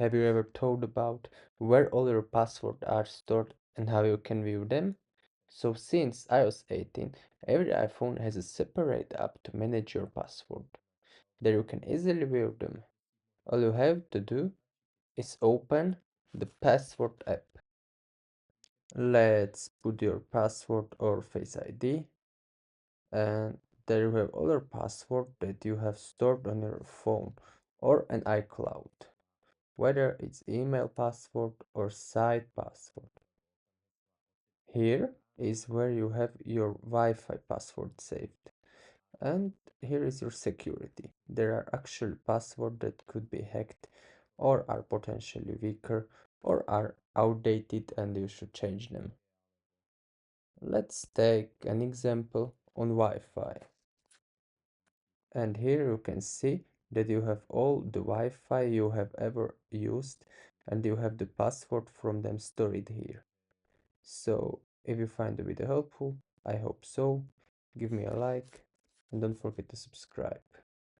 Have you ever thought about where all your passwords are stored and how you can view them? So since iOS 18, every iPhone has a separate app to manage your password. There you can easily view them. All you have to do is open the password app. Let's put your password or Face ID, and there you have other password that you have stored on your phone or an iCloud, whether it's email password or site password. Here is where you have your Wi-Fi password saved. And here is your security. There are actual passwords that could be hacked or are potentially weaker or are outdated and you should change them. Let's take an example on Wi-Fi. And here you can see that you have all the Wi-Fi you have ever used and you have the password from them stored here. So if you find the video helpful, I hope so, give me a like and don't forget to subscribe.